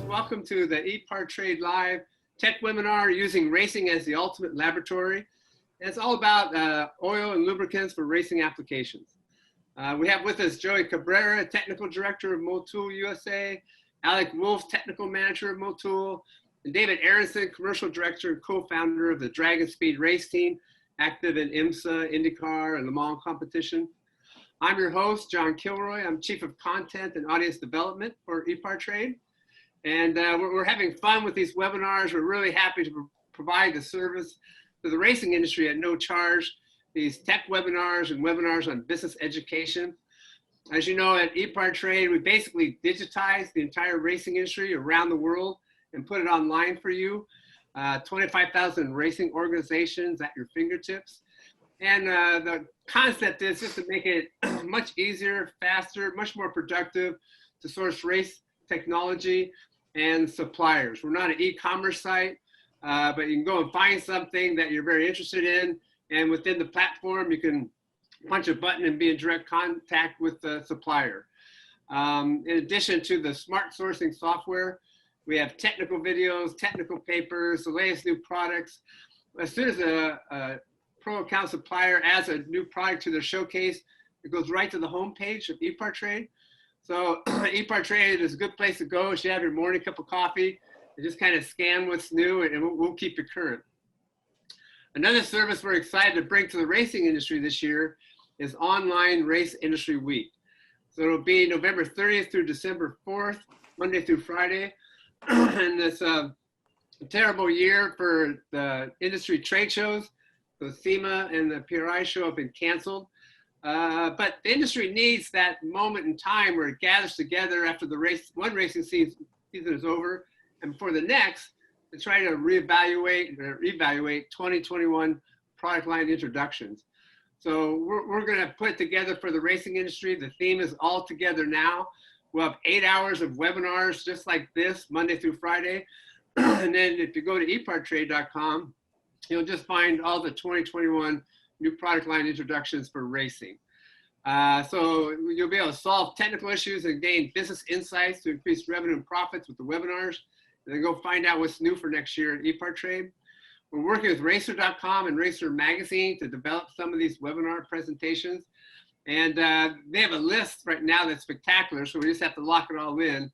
Welcome to the EPARTRADE Live Tech Webinar using racing as the ultimate laboratory. And it's all about oil and lubricants for racing applications. We have with us Joey Cabrera, Technical Director of Motul USA, Alec Wolff, Technical Manager of Motul, and David Aronson, Commercial Director and Co-Founder of the Dragon Speed race team, active in IMSA, IndyCar, and Le Mans competition. I'm your host, John Kilroy. I'm Chief of Content and Audience Development for EPARTRADE. And we're having fun with these webinars. We're really happy to provide the service to the racing industry at no charge. These tech webinars and webinars on business education. As you know, at EPARTRADE, we basically digitize the entire racing industry around the world and put it online for you. 25,000 racing organizations at your fingertips. And the concept is just to make it much easier, faster, much more productive to source race technology and suppliers. We're not an e-commerce site, but you can go and find something that you're very interested in, and within the platform, you can punch a button and be in direct contact with the supplier. In addition to the smart sourcing software, we have technical videos, technical papers, the latest new products. As soon as a pro account supplier adds a new product to their showcase, it goes right to the homepage of EPARTRADE. So EPARTRADE is a good place to go if you have your morning cup of coffee and just kind of scan what's new, and we'll keep you current. Another service we're excited to bring to the racing industry this year is Online Race Industry Week. So it'll be November 30th through December 4th, Monday through Friday. And it's a terrible year for the industry trade shows. So SEMA and the PRI show have been canceled. But the industry needs that moment in time where it gathers together after the one racing season is over, and before the next, to try to reevaluate 2021 product line introductions. So we're going to put it together for the racing industry. The theme is All Together Now. We'll have 8 hours of webinars just like this, Monday through Friday. And then if you go to epartrade.com, you'll just find all the 2021 new product line introductions for racing. So you'll be able to solve technical issues and gain business insights to increase revenue and profits with the webinars. And then go find out what's new for next year at EPARTRADE. We're working with Racer.com and Racer Magazine to develop some of these webinar presentations. And they have a list right now that's spectacular, so we just have to lock it all in.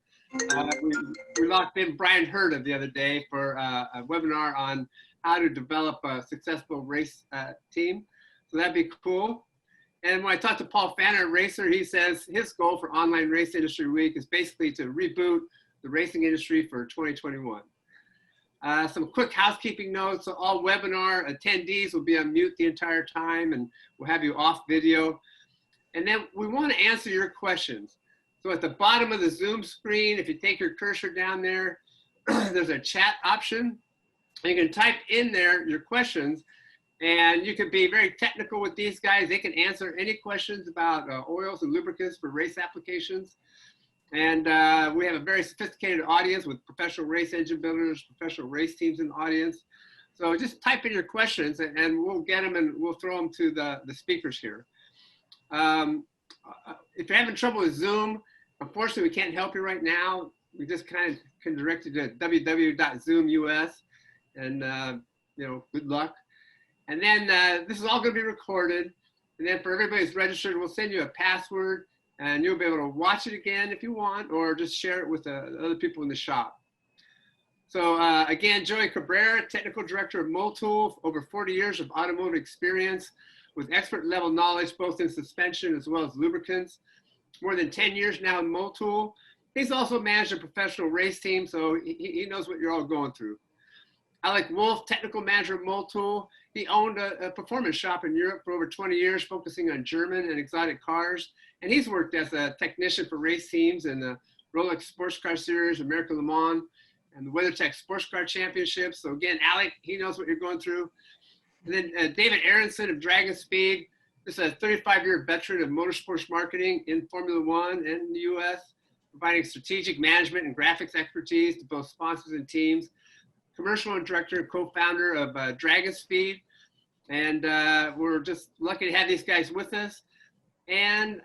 We locked in Brian Hurd the other day for a webinar on how to develop a successful race team. So that'd be cool. And when I talked to Paul Fanner, Racer, he says his goal for Online Race Industry Week is basically to reboot the racing industry for 2021. Some quick housekeeping notes. So all webinar attendees will be on mute the entire time, and we'll have you off video. And then we want to answer your questions. So at the bottom of the Zoom screen, if you take your cursor down there, there's a chat option. You can type in there your questions, and you can be very technical with these guys. They can answer any questions about oils and lubricants for race applications. And we have a very sophisticated audience with professional race engine builders, professional race teams in the audience. So just type in your questions, and we'll get them and we'll throw them to the speakers here. If you're having trouble with Zoom, unfortunately, we can't help you right now. We just kind of can direct you to www.zoom.us, and good luck. And then this is all going to be recorded. And then for everybody who's registered, we'll send you a password, and you'll be able to watch it again if you want, or just share it with other people in the shop. So again, Joey Cabrera, Technical Director of Motul, over 40 years of automotive experience with expert level knowledge, both in suspension as well as lubricants. More than 10 years now in Motul. He's also managed a professional race team, so he knows what you're all going through. Alec Wolff, Technical Manager of Motul. He owned a performance shop in Europe for over 20 years, focusing on German and exotic cars. And he's worked as a technician for race teams in the Rolex Sports Car Series, America Le Mans, and the WeatherTech Sports Car Championship. So again, Alec, he knows what you're going through. And then David Aronson of Dragon Speed. This is a 35-year veteran of motorsports marketing in Formula One and in the US, providing strategic management and graphics expertise to both sponsors and teams. Commercial and director and co-founder of Dragon Speed. And we're just lucky to have these guys with us. And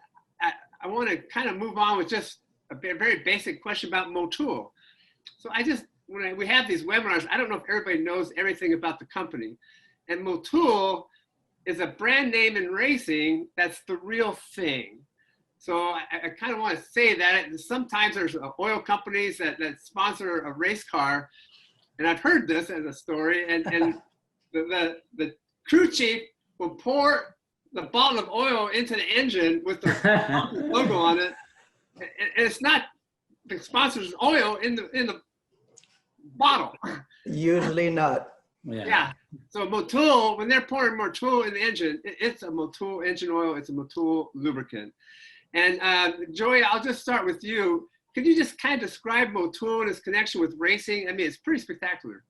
I want to kind of move on with just a very basic question about Motul. So when we have these webinars, I don't know if everybody knows everything about the company. And Motul is a brand name in racing that's the real thing. So I kind of want to say that sometimes there's oil companies that sponsor a race car, and I've heard this as a story, and the crew chief will pour the bottle of oil into the engine with the logo on it, and it's not the sponsor's oil in the bottle. Usually not. Yeah. So Motul, when they're pouring Motul in the engine, it's a Motul engine oil. It's a Motul lubricant. And Joey, I'll just start with you. Could you just kind of describe Motul and its connection with racing? I mean, it's pretty spectacular.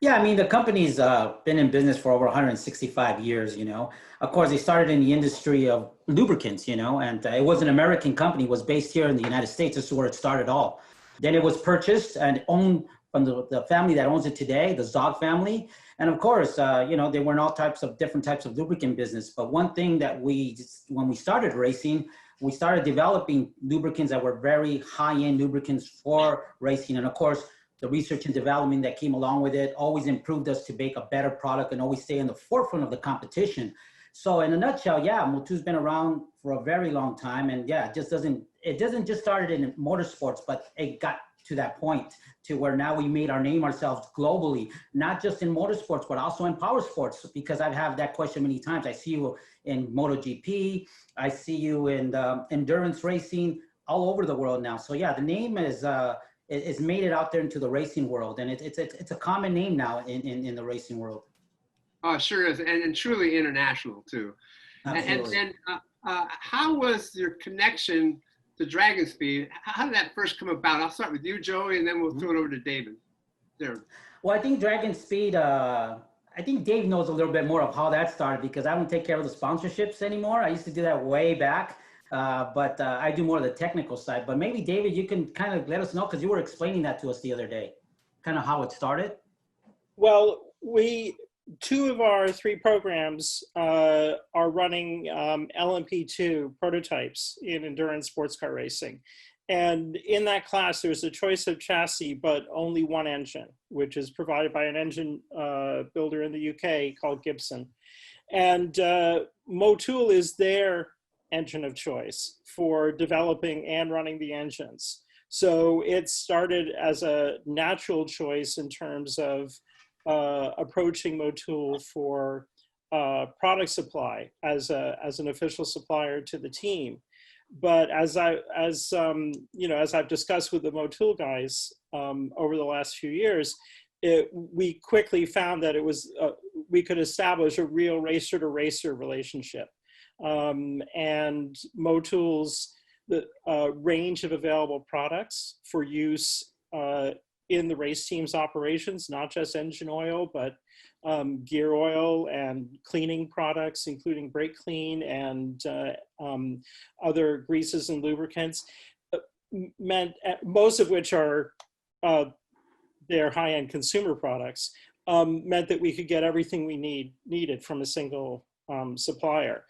Yeah, I mean, the company's been in business for over 165 years, you know. Of course, they started in the industry of lubricants, you know, and it was an American company, was based here in the United States. This is where it started all. Then it was purchased and owned from the family that owns it today, the Zog family. And of course, you know, they were in all types of different types of lubricant business. But one thing that when we started racing, we started developing lubricants that were very high-end lubricants for racing. And of course, the research and development that came along with it always improved us to make a better product and always stay in the forefront of the competition. So in a nutshell, yeah, Motul's been around for a very long time. And yeah, it doesn't just started in motorsports, but it got to that point to where now we made our name ourselves globally, not just in motorsports, but also in power sports, because I've had that question many times. I see you in MotoGP, I see you in endurance racing all over the world now. So yeah, the name is made it out there into the racing world, and it's a common name now in the racing world. Oh, sure is, and truly international too. Absolutely. And how was your connection to Dragon Speed? How did that first come about? I'll start with you, Joey, and then we'll throw it over to David. There. Well, I think Dragon Speed, I think Dave knows a little bit more of how that started, because I don't take care of the sponsorships anymore. I used to do that way back, but I do more of the technical side. But maybe, David, you can kind of let us know, because you were explaining that to us the other day, kind of how it started. Well, two of our three programs are running LMP2 prototypes in endurance sports car racing. And in that class, there's a choice of chassis, but only one engine, which is provided by an engine builder in the UK called Gibson. And Motul is their engine of choice for developing and running the engines. So it started as a natural choice in terms of approaching Motul for product supply as an official supplier to the team. But as I've discussed with the Motul guys over the last few years, we quickly found that we could establish a real racer to racer relationship, and Motul's range of available products for use in the race team's operations, not just engine oil, but gear oil and cleaning products, including brake clean and other greases and lubricants, meant most of which are their high-end consumer products, meant that we could get everything we needed from a single supplier.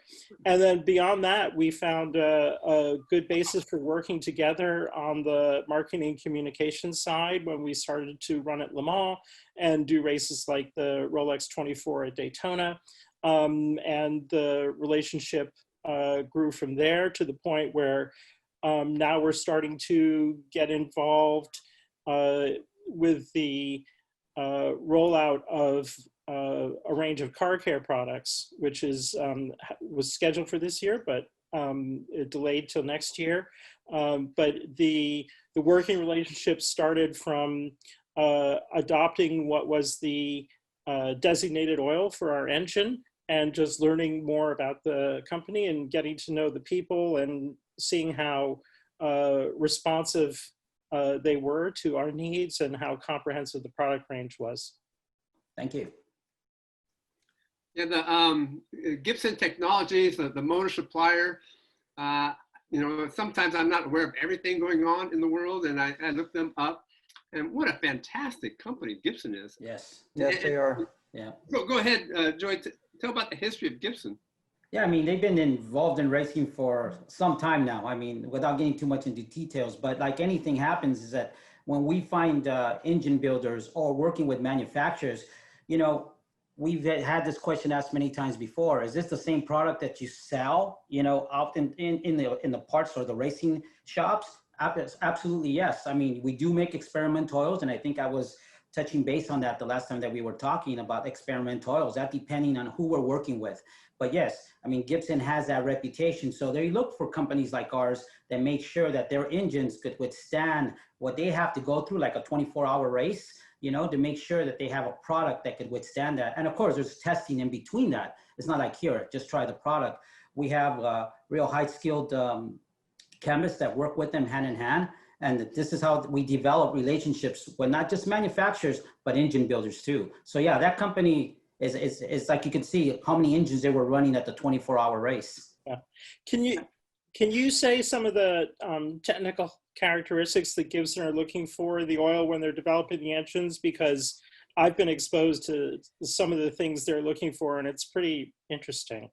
And then beyond that, we found a good basis for working together on the marketing and communication side when we started to run at Le Mans and do races like the Rolex 24 at Daytona. And the relationship grew from there to the point where now we're starting to get involved with the rollout of a range of car care products, which was scheduled for this year, but it delayed till next year. But the working relationship started from adopting what was the designated oil for our engine, and just learning more about the company and getting to know the people and seeing how responsive they were to our needs and how comprehensive the product range was. Thank you. Yeah, the Gibson Technologies, the motor supplier, you know, sometimes I'm not aware of everything going on in the world, and I look them up, and what a fantastic company Gibson is. Yes. Yes, they are. Yeah. So go ahead, Joy, tell about the history of Gibson. Yeah, I mean, they've been involved in racing for some time now. I mean, without getting too much into details, but like anything happens is that when we find engine builders or working with manufacturers, you know, we've had this question asked many times before. Is this the same product that you sell, you know, out in the parts or the racing shops? Absolutely, yes. I mean, we do make experimental oils, and I think I was touching base on that the last time that we were talking about experimental oils, that depending on who we're working with. But yes, I mean, Gibson has that reputation. So they look for companies like ours that make sure that their engines could withstand what they have to go through, like a 24-hour race, you know, to make sure that they have a product that could withstand that. And of course, there's testing in between that. It's not like, here, just try the product. We have real high-skilled chemists that work with them hand in hand. And this is how we develop relationships with not just manufacturers, but engine builders too. So yeah, that company is like, you can see how many engines they were running at the 24-hour race. Yeah. Can you say some of the technical characteristics that Gibson are looking for in the oil when they're developing the engines? Because I've been exposed to some of the things they're looking for, and it's pretty interesting.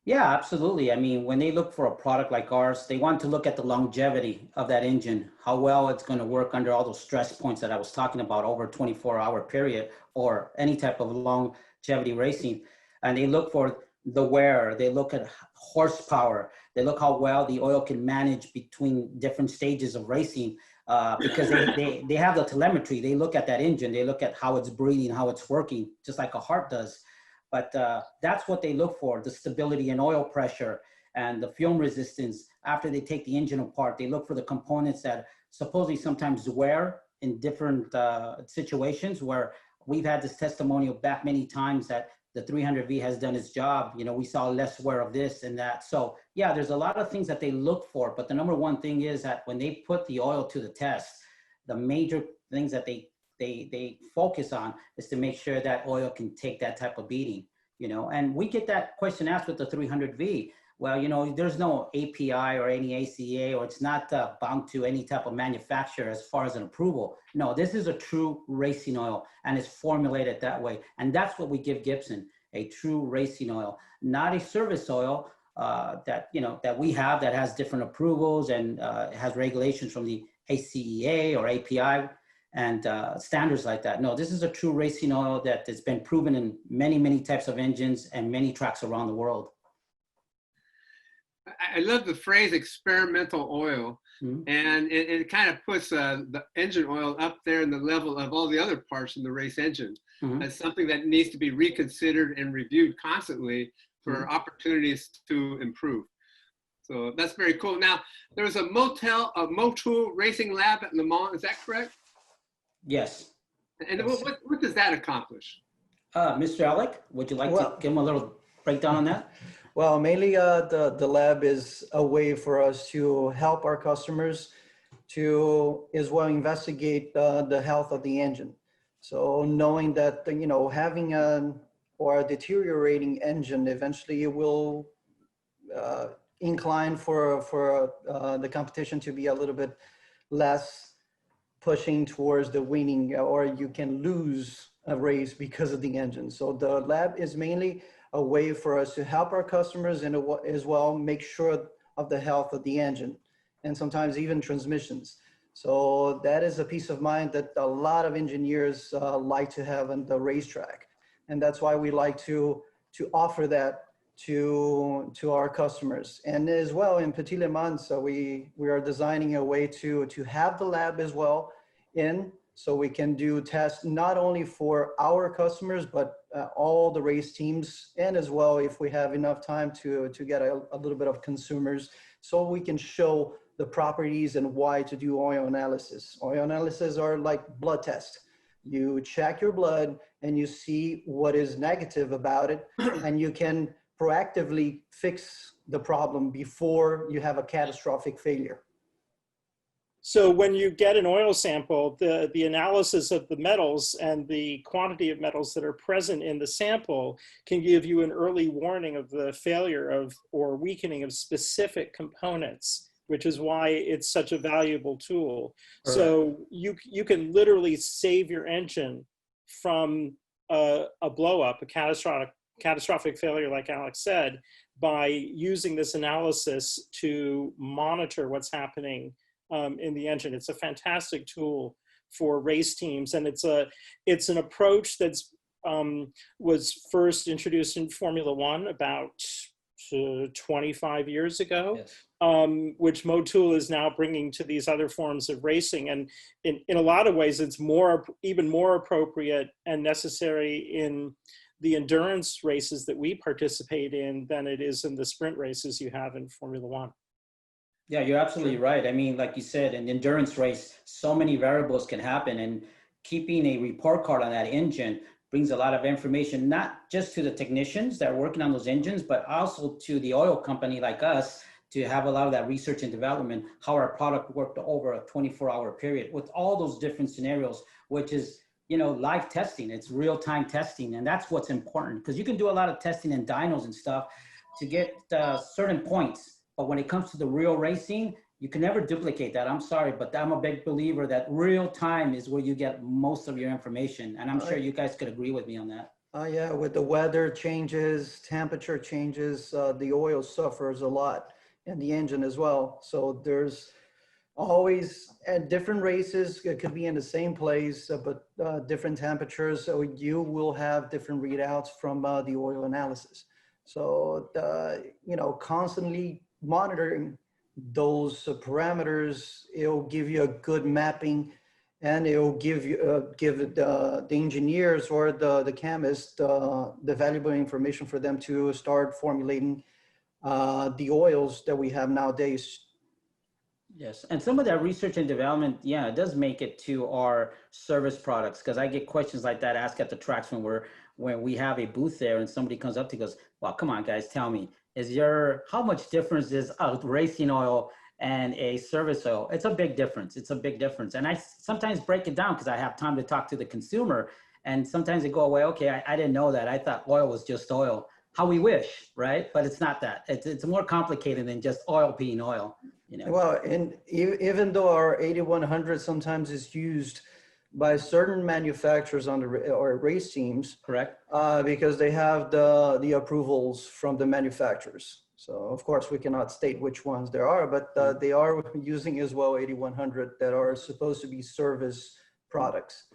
Yeah, absolutely. I mean, when they look for a product like ours, they want to look at the longevity of that engine, how well it's going to work under all those stress points that I was talking about over a 24-hour period or any type of longevity racing. And they look for the wear, they look at horsepower, they look how well the oil can manage between different stages of racing, because they have the telemetry. They look at that engine, they look at how it's breathing, how it's working, just like a heart does. But that's what they look for, the stability and oil pressure and the fume resistance. After they take the engine apart, they look for the components that supposedly sometimes wear in different situations, where we've had this testimonial back many times that the 300V has done its job. You know, we saw less wear of this and that. So yeah, there's a lot of things that they look for, but the number one thing is that when they put the oil to the test, the major things that they focus on is to make sure that oil can take that type of beating, you know. And we get that question asked with the 300V. Well, you know, there's no API or any ACA, or it's not bound to any type of manufacturer as far as an approval. No, this is a true racing oil, and it's formulated that way. And that's what we give Gibson, a true racing oil, not a service oil that, you know, that we have that has different approvals and has regulations from the ACEA or API and standards like that. No, this is a true racing oil that has been proven in many, many types of engines and many tracks around the world. I love the phrase experimental oil, and it kind of puts the engine oil up there in the level of all the other parts in the race engine as something that needs to be reconsidered and reviewed constantly for opportunities to improve. So that's very cool. Now, there was a Motul racing lab at Le Mans, is that correct? Yes. And what does that accomplish? Mr. Alec, would you like to give him a little breakdown on that? Well, mainly the lab is a way for us to help our customers to as well investigate the health of the engine. So knowing that, you know, having a deteriorating engine eventually will incline for the competition to be a little bit less pushing towards the winning, or you can lose a race because of the engine. So the lab is mainly a way for us to help our customers and as well make sure of the health of the engine and sometimes even transmissions. So that is a peace of mind that a lot of engineers like to have on the racetrack. And that's why we like to offer that to our customers. And as well in Petit Le Mans, so we are designing a way to have the lab as well so we can do tests not only for our customers, but all the race teams, and as well if we have enough time to get a little bit of consumers, so we can show the properties and why to do oil analysis. Oil analysis are like blood tests. You check your blood and you see what is negative about it, and you can proactively fix the problem before you have a catastrophic failure. So when you get an oil sample, the analysis of the metals and the quantity of metals that are present in the sample can give you an early warning of the failure of or weakening of specific components, which is why it's such a valuable tool. Right. So you can literally save your engine from a blow up, a catastrophic failure, like Alex said, by using this analysis to monitor what's happening in the engine. It's a fantastic tool for race teams, and it's an approach that's was first introduced in Formula One about 25 years ago, Yes. which Motul is now bringing to these other forms of racing. And in a lot of ways, it's even more appropriate and necessary in the endurance races that we participate in than it is in the sprint races you have in Formula One. Yeah, you're absolutely right. I mean, like you said, in endurance race, so many variables can happen, and keeping a report card on that engine brings a lot of information, not just to the technicians that are working on those engines, but also to the oil company like us to have a lot of that research and development, how our product worked over a 24-hour period with all those different scenarios, which is, you know, live testing. It's real-time testing, and that's what's important, because you can do a lot of testing in dynos and stuff to get certain points, but when it comes to the real racing, you can never duplicate that. I'm sorry, but I'm a big believer that real time is where you get most of your information. And I'm sure you guys could agree with me on that. Yeah, with the weather changes, temperature changes, the oil suffers a lot, and the engine as well. So there's always at different races, it could be in the same place, but different temperatures. So you will have different readouts from the oil analysis. So, you know, constantly monitoring those parameters, it'll give you a good mapping, and it'll give you give the engineers or the chemists the valuable information for them to start formulating the oils that we have nowadays. Yes, and some of that research and development, yeah, it does make it to our service products, because I get questions like that asked at the tracks when we have a booth there, and somebody comes up to goes, well, come on guys, tell me, how much difference is a racing oil and a service oil? It's a big difference. It's a big difference. And I sometimes break it down because I have time to talk to the consumer, and sometimes they go away, okay, I didn't know that. I thought oil was just oil. How we wish, right? But it's not that. It's more complicated than just oil being oil, you know? Well, and even though our 8100 sometimes is used by certain manufacturers on or race teams, Correct. Because they have the approvals from the manufacturers. So of course we cannot state which ones there are, but they are using as well 8100 that are supposed to be service products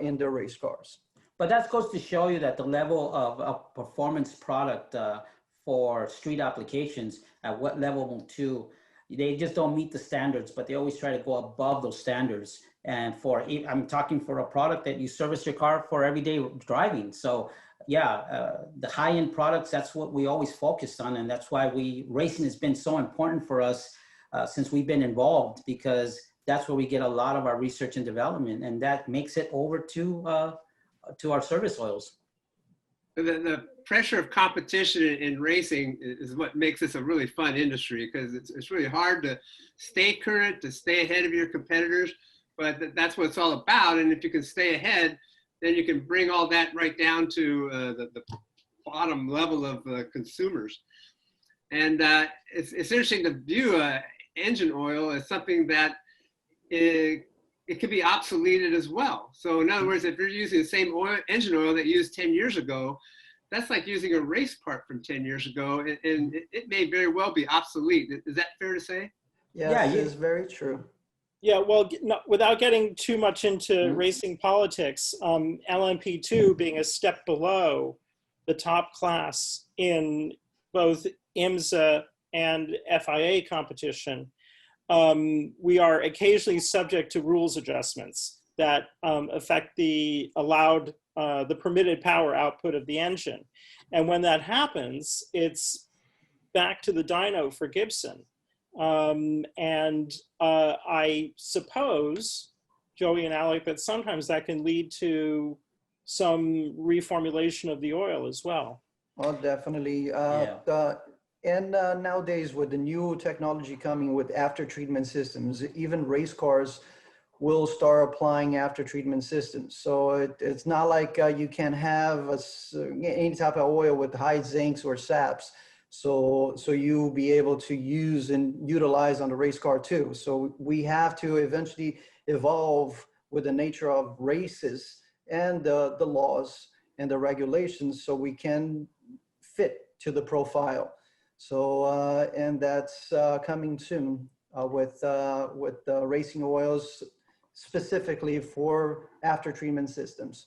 in their race cars. But that goes to show you that the level of a performance product for street applications at what level to, they just don't meet the standards, but they always try to go above those standards. And I'm talking for a product that you service your car for everyday driving. So yeah, the high-end products, that's what we always focused on. And that's why racing has been so important for us since we've been involved, because that's where we get a lot of our research and development, and that makes it over to our service oils. The pressure of competition in racing is what makes this a really fun industry, because it's really hard to stay current, to stay ahead of your competitors, but that's what it's all about. And if you can stay ahead, then you can bring all that right down to the bottom level of consumers. And it's interesting to view engine oil as something that it can be obsoleted as well. So in other words, if you're using the same engine oil that you used 10 years ago, that's like using a race part from 10 years ago, and it may very well be obsolete. Is that fair to say? Yes, it is very true. Yeah, well, without getting too much into racing politics, LMP2 being a step below the top class in both IMSA and FIA competition, we are occasionally subject to rules adjustments that affect the permitted power output of the engine. And when that happens, it's back to the dyno for Gibson. I suppose, Joey and Alec, that sometimes that can lead to some reformulation of the oil as well. Oh, definitely. And nowadays, with the new technology coming with after treatment systems, even race cars will start applying after treatment systems. So it's not like you can have any type of oil with high zincs or saps. So you'll be able to use and utilize on the race car too. So we have to eventually evolve with the nature of races and the laws and the regulations, so we can fit to the profile. So, and that's coming soon. with racing oils specifically for after treatment systems.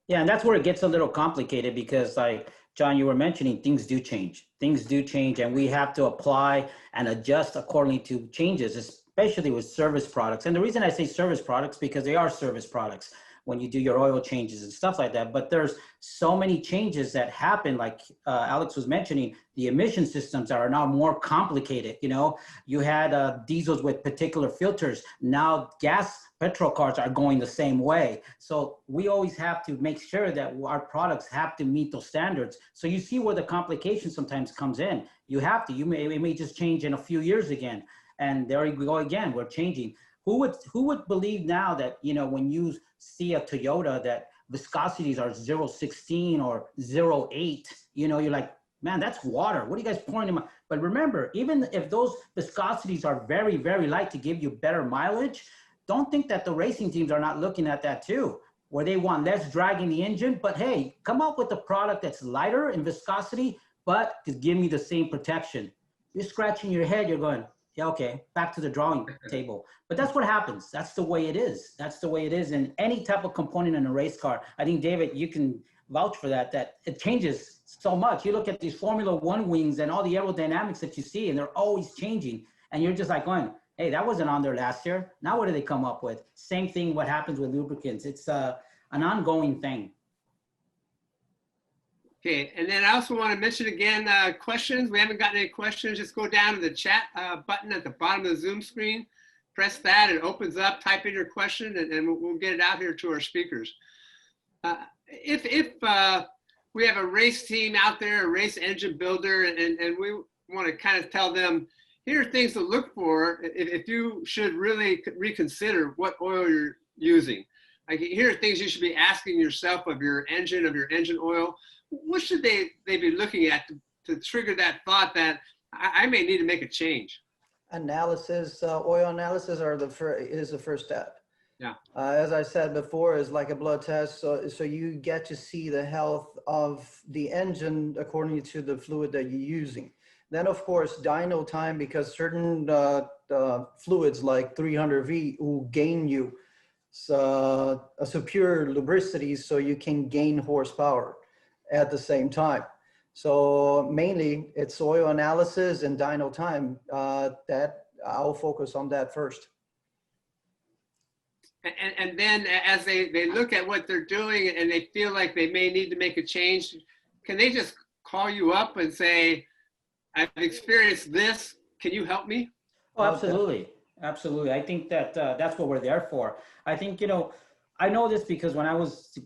Yeah, and that's where it gets a little complicated because, like John, you were mentioning, things do change. Things do change, and we have to apply and adjust accordingly to changes, especially with service products. And the reason I say service products because they are service products when you do your oil changes and stuff like that. But there's so many changes that happen, like Alex was mentioning, the emission systems are now more complicated. You know, you had diesels with particular filters. Now petrol cars are going the same way. So we always have to make sure that our products have to meet those standards. So you see where the complication sometimes comes in. You have to, it may just change in a few years again. And there we go again, we're changing. Who would believe now that, you know, when you see a Toyota that viscosities are 0.16 or 0.8, you know, you're like, man, that's water. What are you guys pouring in? But remember, even if those viscosities are very, very light to give you better mileage, don't think that the racing teams are not looking at that too, where they want less drag in the engine. But hey, come up with a product that's lighter in viscosity, but to give me the same protection. You're scratching your head, you're going, yeah, okay, back to the drawing table. But that's what happens. That's the way it is. That's the way it is in any type of component in a race car. I think, David, you can vouch for that it changes so much. You look at these Formula One wings and all the aerodynamics that you see, and they're always changing. And you're just like going, hey, that wasn't on there last year. Now what do they come up with? Same thing what happens with lubricants. It's an ongoing thing. Okay, and then I also want to mention again, questions. We haven't gotten any questions. Just go down to the chat button at the bottom of the Zoom screen. Press that, it opens up, type in your question, and we'll get it out here to our speakers. If we have a race team out there, a race engine builder, and we want to kind of tell them, here are things to look for if you should really reconsider what oil you're using. Like, here are things you should be asking yourself of your engine oil. What should they be looking at to trigger that thought that I may need to make a change? Analysis, oil analysis is the first step. Yeah. As I said before, is like a blood test. So you get to see the health of the engine according to the fluid that you're using. Then, of course, dyno time, because certain fluids like 300V will gain you a superior lubricity, so you can gain horsepower at the same time. So mainly it's oil analysis and dyno time that I'll focus on that first. And then as they look at what they're doing and they feel like they may need to make a change, can they just call you up and say, I've experienced this, can you help me? Oh, absolutely. Absolutely. I think that that's what we're there for. I think, you know, I know this because when I was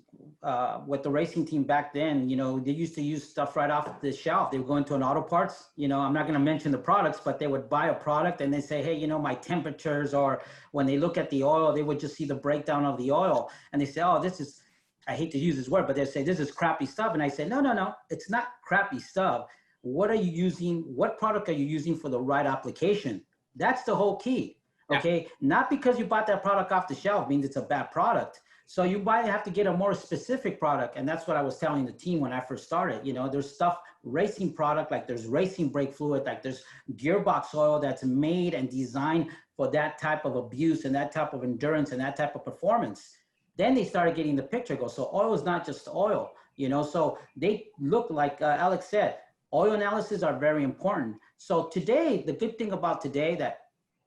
with the racing team back then, you know, they used to use stuff right off the shelf. They would go into an auto parts, you know, I'm not going to mention the products, but they would buy a product and they say, hey, you know, my temperatures, or when they look at the oil, they would just see the breakdown of the oil. And they say, oh, this is, I hate to use this word, but they say, this is crappy stuff. And I say, no, it's not crappy stuff. What are you using? What product are you using for the right application? That's the whole key. Okay. Yeah. Not because you bought that product off the shelf means it's a bad product. So you might have to get a more specific product. And that's what I was telling the team when I first started. You know, there's stuff, racing product, like there's racing brake fluid, like there's gearbox oil that's made and designed for that type of abuse and that type of endurance and that type of performance. Then they started getting the picture. Go, so oil is not just oil, you know, so they look like Alex said, oil analysis are very important. So today, the good thing about today that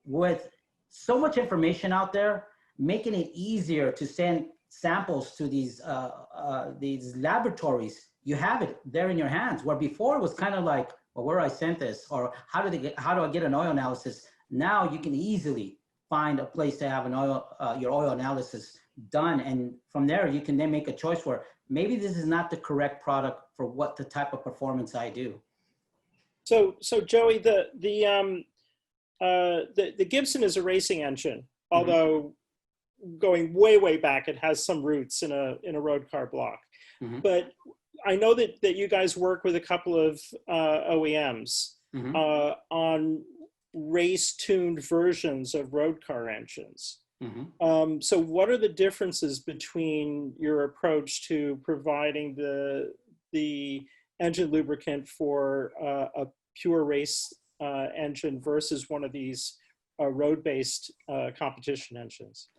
with so much information out there, making it easier to send samples to these laboratories, you have it there in your hands. Where before it was kind of like, well, where I sent this, or how do I get an oil analysis? Now you can easily find a place to have an oil, your oil analysis done, and from there you can then make a choice where maybe this is not the correct product for what the type of performance I do. So Joey, the Gibson is a racing engine, although going way back, it has some roots in a road car block. But I know that you guys work with a couple of OEMs on race-tuned versions of road car engines. So what are the differences between your approach to providing the engine lubricant for a pure race engine versus one of these road-based competition engines.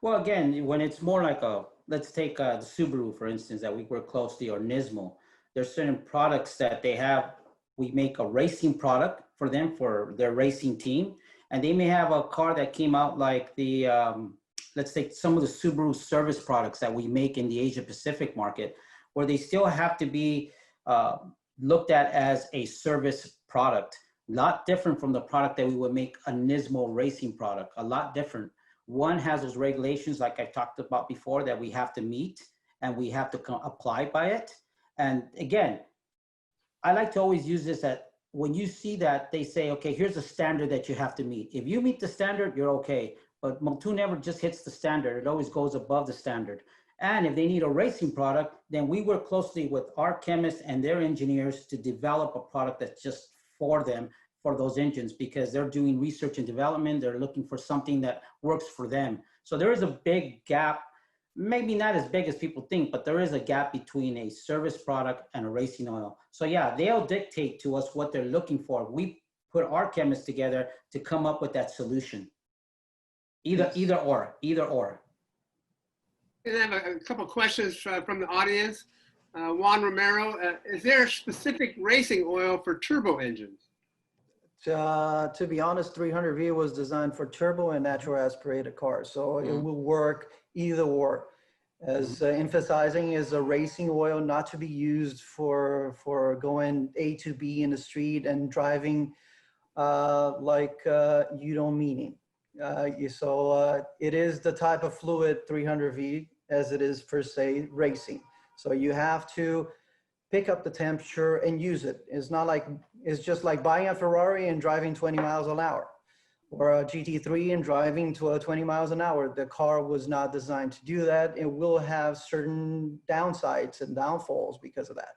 Well, again, when it's more like let's take the Subaru, for instance, that we work closely, or Nismo. There's certain products that they have. We make a racing product for them, for their racing team. And they may have a car that came out like the, let's take some of the Subaru service products that we make in the Asia Pacific market, where they still have to be looked at as a service product. A lot different from the product that we would make a Nismo racing product, a lot different. One has those regulations, like I talked about before, that we have to meet and we have to apply by it. And again, I like to always use this at when you see that they say, okay, here's a standard that you have to meet. If you meet the standard, you're okay. But Motul never just hits the standard. It always goes above the standard. And if they need a racing product, then we work closely with our chemists and their engineers to develop a product that's just for them, for those engines, because they're doing research and development. They're looking for something that works for them. So there is a big gap, maybe not as big as people think, but there is a gap between a service product and a racing oil. So yeah, they'll dictate to us what they're looking for. We put our chemists together to come up with that solution. Either or. And I have a couple of questions from the audience. Juan Romero, is there a specific racing oil for turbo engines? To be honest, 300V was designed for turbo and natural aspirated cars, so it will work either or. As emphasizing is a racing oil not to be used for going A to B in the street and driving like you don't mean it. So it is the type of fluid 300V as it is per se racing. So you have to pick up the temperature and use it. It's not like, it's just like buying a Ferrari and driving 20 miles an hour, or a GT3 and driving to 20 miles an hour. The car was not designed to do that. It will have certain downsides and downfalls because of that.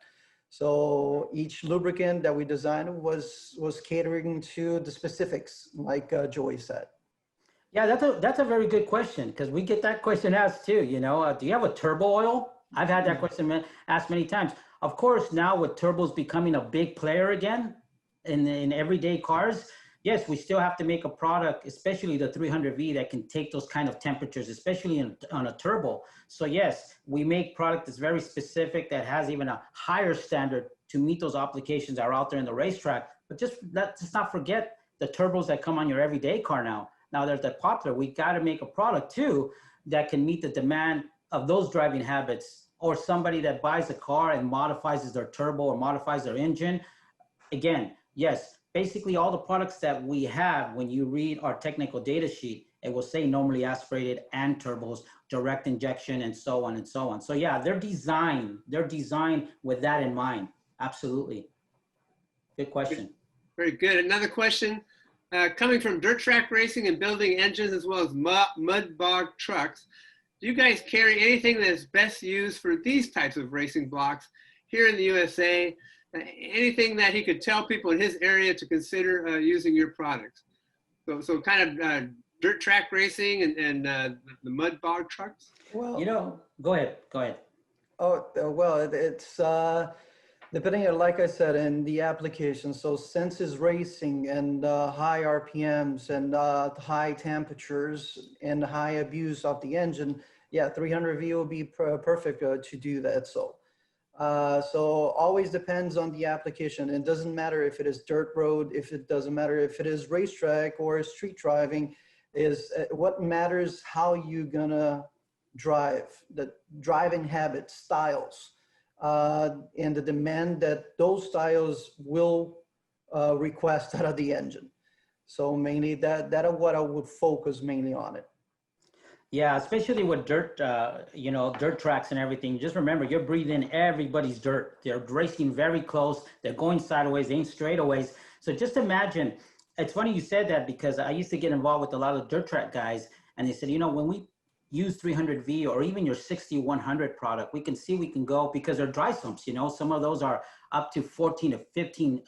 So each lubricant that we designed was catering to the specifics, like Joey said. Yeah, that's a very good question, because we get that question asked too. You know, do you have a turbo oil? I've had that question asked many times. Of course, now with turbos becoming a big player again in everyday cars, yes, we still have to make a product, especially the 300V, that can take those kind of temperatures, especially on a turbo. So yes, we make product that's very specific, that has even a higher standard to meet those applications that are out there in the racetrack. But let's not forget the turbos that come on your everyday car now. Now they're that popular. We got to make a product too that can meet the demand of those driving habits, or somebody that buys a car and modifies their turbo or modifies their engine. Again, yes, basically all the products that we have, when you read our technical data sheet, it will say normally aspirated and turbos, direct injection, and so on and so on. So yeah, they're designed with that in mind. Absolutely. Good question. Very good. Another question, coming from dirt track racing and building engines as well as mud bog trucks, do you guys carry anything that is best used for these types of racing blocks here in the USA? Anything that he could tell people in his area to consider using your products? So kind of dirt track racing and the mud bog trucks? Well, You know, go ahead. oh, well, it's depending on, like I said, in the application. So since it's racing and high RPMs and high temperatures and high abuse of the engine, yeah, 300V will be perfect to do that. So always depends on the application. It doesn't matter if it is dirt road, it doesn't matter if it is racetrack or street driving. Is what matters how you gonna drive, the driving habits, styles, and the demand that those styles will request out of the engine. So mainly that is what I would focus mainly on it. Yeah, especially with dirt, you know, dirt tracks and everything. Just remember, you're breathing everybody's dirt. They're racing very close. They're going sideways, ain't straightaways. So just imagine, it's funny you said that, because I used to get involved with a lot of dirt track guys, and they said, you know, when we use 300V or even your 6100 product, we can see we can go, because they're dry sumps, you know, some of those are up to 14 to 15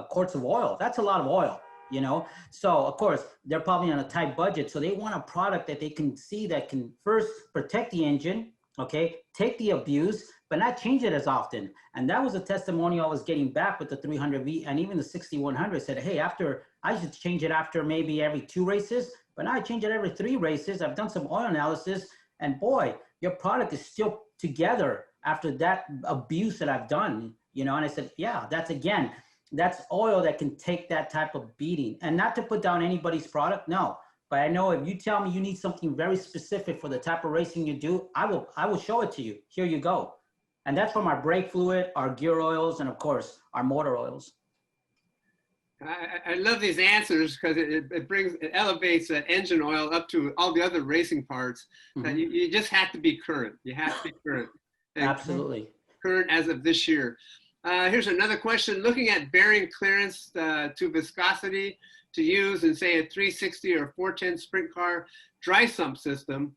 quarts of oil. That's a lot of oil. You know, so of course they're probably on a tight budget, so they want a product that they can see that can first protect the engine, okay, take the abuse, but not change it as often. And that was a testimonial I was getting back with the 300V, and even the 6100 said, hey, after I should change it after maybe every 2 races, but now I change it every 3 races. I've done some oil analysis, and boy, your product is still together after that abuse that I've done, you know. And I said, yeah, that's oil that can take that type of beating. And not to put down anybody's product, no. But I know if you tell me you need something very specific for the type of racing you do, I will show it to you. Here you go. And that's from our brake fluid, our gear oils, and of course, our motor oils. I love these answers because it elevates engine oil up to all the other racing parts. Mm-hmm. You just have to be current. You have to be current. And absolutely. Current as of this year. Here's another question. Looking at bearing clearance to viscosity to use in, say, a 360 or 410 sprint car dry sump system,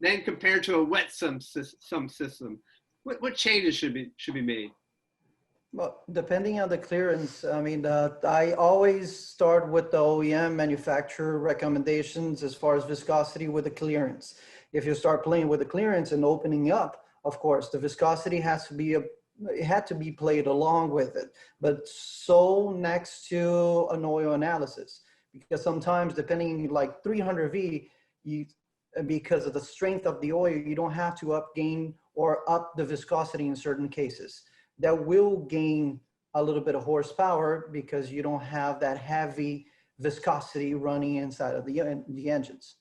then compared to a wet sump system, what changes should be made? Well, depending on the clearance, I mean, I always start with the OEM manufacturer recommendations as far as viscosity with the clearance. If you start playing with the clearance and opening up, of course, the viscosity has to be it had to be played along with it, but so next to an oil analysis, because sometimes depending like 300V, because of the strength of the oil, you don't have to gain or up the viscosity in certain cases. That will gain a little bit of horsepower because you don't have that heavy viscosity running inside of the engines.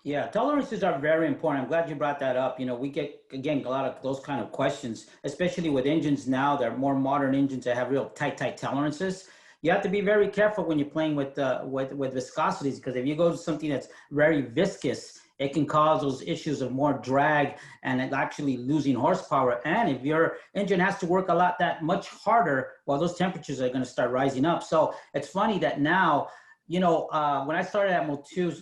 Yeah, tolerances are very important. I'm glad you brought that up. You know, we get, again, a lot of those kind of questions, especially with engines now. They're more modern engines that have real tight tolerances. You have to be very careful when you're playing with viscosities, because if you go to something that's very viscous, it can cause those issues of more drag and actually losing horsepower. And if your engine has to work a lot that much harder, well, those temperatures are going to start rising up. So it's funny that now, you know, when I started at Motul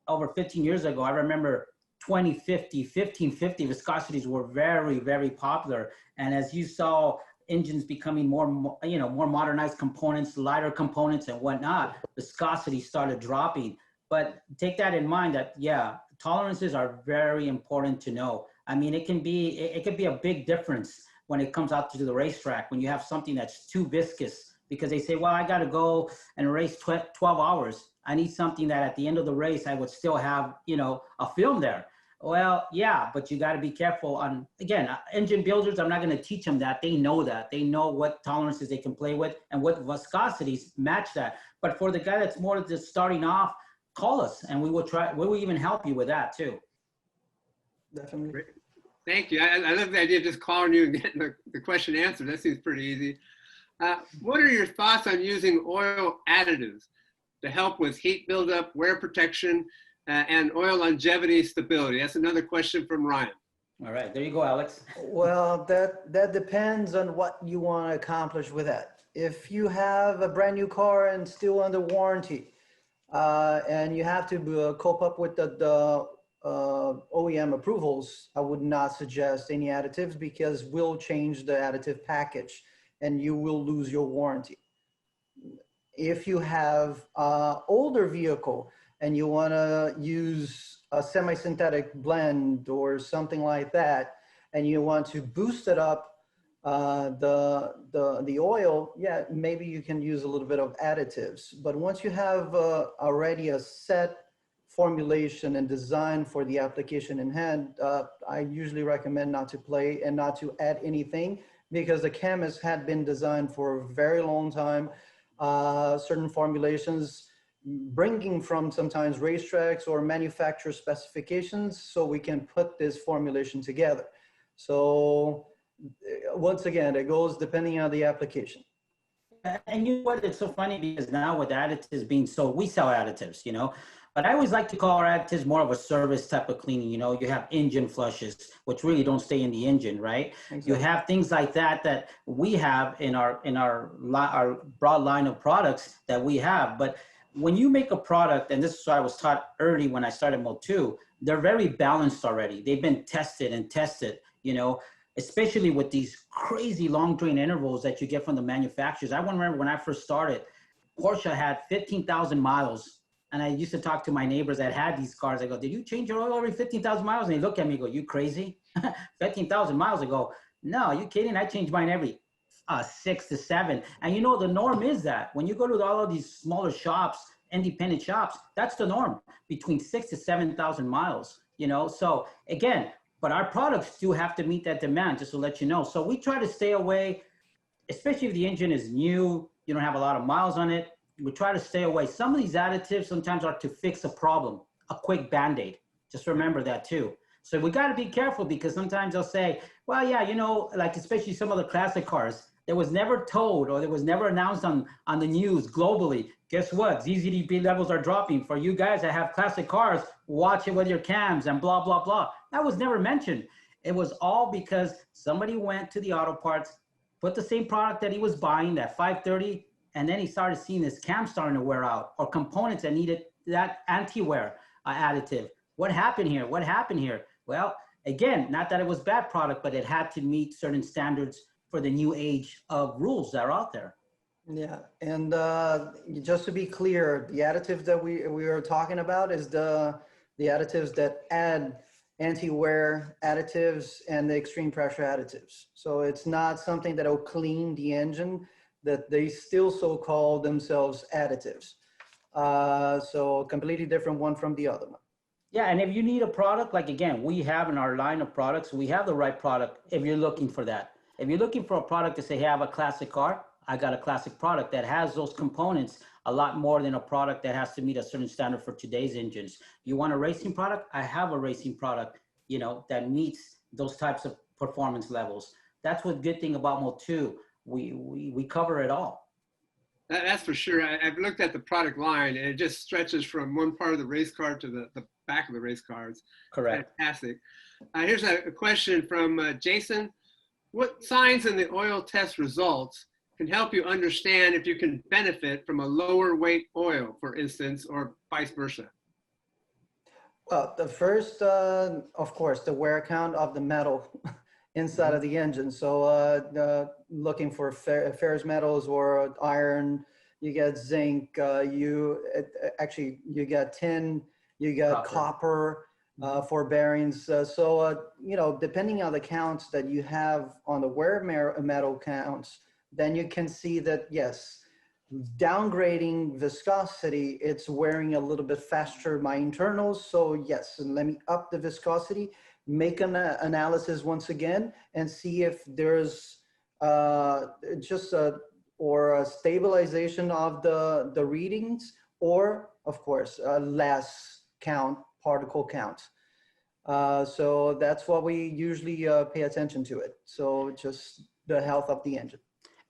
over 15 years ago, I remember 2050, 1550 viscosities were very, very popular. And as you saw engines becoming more, you know, more modernized components, lighter components and whatnot, viscosity started dropping. But take that in mind that, yeah, tolerances are very important to know. I mean, it could be a big difference when it comes out to the racetrack, when you have something that's too viscous, because they say, well, I got to go and race 12 hours. I need something that at the end of the race, I would still have, you know, a film there. Well, yeah, but you got to be careful on, again, engine builders, I'm not going to teach them that. They know that. They know what tolerances they can play with and what viscosities match that. But for the guy that's more just starting off, call us and we will even help you with that too. Definitely. Great. Thank you. I love the idea of just calling you and getting the question answered. That seems pretty easy. What are your thoughts on using oil additives to help with heat buildup, wear protection, and oil longevity stability? That's another question from Ryan. All right, there you go, Alex. Well, that depends on what you want to accomplish with that. If you have a brand new car and still under warranty, and you have to cope up with the OEM approvals, I would not suggest any additives because we'll change the additive package and you will lose your warranty. If you have an older vehicle and you want to use a semi-synthetic blend or something like that, and you want to boost it up, the oil, yeah, maybe you can use a little bit of additives. But once you have already a set formulation and design for the application in hand, I usually recommend not to play and not to add anything, because the chemist had been designed for a very long time. Certain formulations bringing from sometimes racetracks or manufacturer specifications, so we can put this formulation together. So once again, it goes depending on the application. And you know what, it's so funny because now with additives being sold, we sell additives, you know, but I always like to call our additives more of a service type of cleaning. You know, you have engine flushes, which really don't stay in the engine, right? Exactly. You have things like that we have in our broad line of products that we have. But when you make a product, and this is what I was taught early when I started Motul, they're very balanced already. They've been tested, you know, especially with these crazy long drain intervals that you get from the manufacturers. I remember when I first started, Porsche had 15,000 miles. And I used to talk to my neighbors that had these cars. I go, did you change your oil every 15,000 miles? And they look at me and go, you crazy? 15,000 miles ago. No, are you kidding? I change mine every 6 to 7. And you know, the norm is that when you go to all of these smaller shops, independent shops, that's the norm, between 6 to 7,000 miles, you know? So again, but our products do have to meet that demand, just to let you know. So we try to stay away, especially if the engine is new, you don't have a lot of miles on it, we try to stay away. Some of these additives sometimes are to fix a problem, a quick Band-Aid. Just remember that too. So we got to be careful, because sometimes they'll say, well, yeah, you know, like especially some of the classic cars, there was never told, or there was never announced on the news globally, guess what? ZZDP levels are dropping. For you guys that have classic cars, watch it with your cams and blah, blah, blah. That was never mentioned. It was all because somebody went to the auto parts, put the same product that he was buying, that 530, and then he started seeing his cam starting to wear out, or components that needed that anti-wear additive. What happened here? What happened here? Well, again, not that it was bad product, but it had to meet certain standards for the new age of rules that are out there. Yeah, and just to be clear, the additives that we are talking about is the additives that add anti-wear additives and the extreme pressure additives. So it's not something that will clean the engine, that they still so call themselves additives. So completely different one from the other one. Yeah, and if you need a product, like again, we have in our line of products, we have the right product if you're looking for that. If you're looking for a product to say, hey, I have a classic car, I got a classic product that has those components a lot more than a product that has to meet a certain standard for today's engines. You want a racing product? I have a racing product, you know, that meets those types of performance levels. That's what good thing about Motul. We cover it all. That's for sure. I've looked at the product line, and it just stretches from one part of the race car to the back of the race cars. Correct. Fantastic. Here's a question from Jason. What signs in the oil test results can help you understand if you can benefit from a lower weight oil, for instance, or vice versa? Well, the first, of course, the wear count of the metal inside of the engine. So looking for ferrous metals or iron, you get zinc, you get tin, you get copper for bearings. You know, depending on the counts that you have on the wear metal counts, then you can see that, yes, downgrading viscosity, it's wearing a little bit faster my internals. So yes, let me up the viscosity, make an analysis once again, and see if there's just a stabilization of the readings, or of course, less count, particle count. So that's what we usually pay attention to it. So just the health of the engine.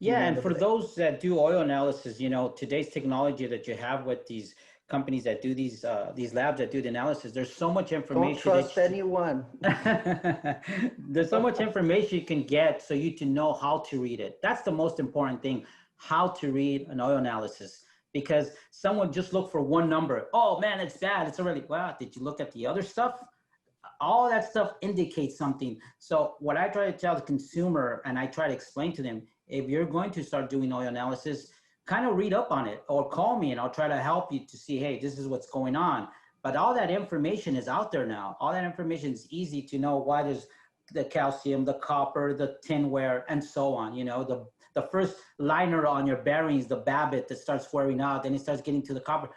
Yeah, and for those that do oil analysis, you know, today's technology that you have with these companies that do these labs that do the analysis, there's so much information. Don't trust anyone. There's so much information you can get, so you to know how to read it. That's the most important thing, how to read an oil analysis. Because someone just look for one number. Oh man, it's bad. It's already, wow, did you look at the other stuff? All that stuff indicates something. So what I try to tell the consumer, and I try to explain to them, if you're going to start doing oil analysis, kind of read up on it, or call me and I'll try to help you to see, hey, this is what's going on. But all that information is out there now. All that information is easy to know why there's the calcium, the copper, the tin wear, and so on. You know, the first liner on your bearings, the babbitt that starts wearing out, then it starts getting to the copper.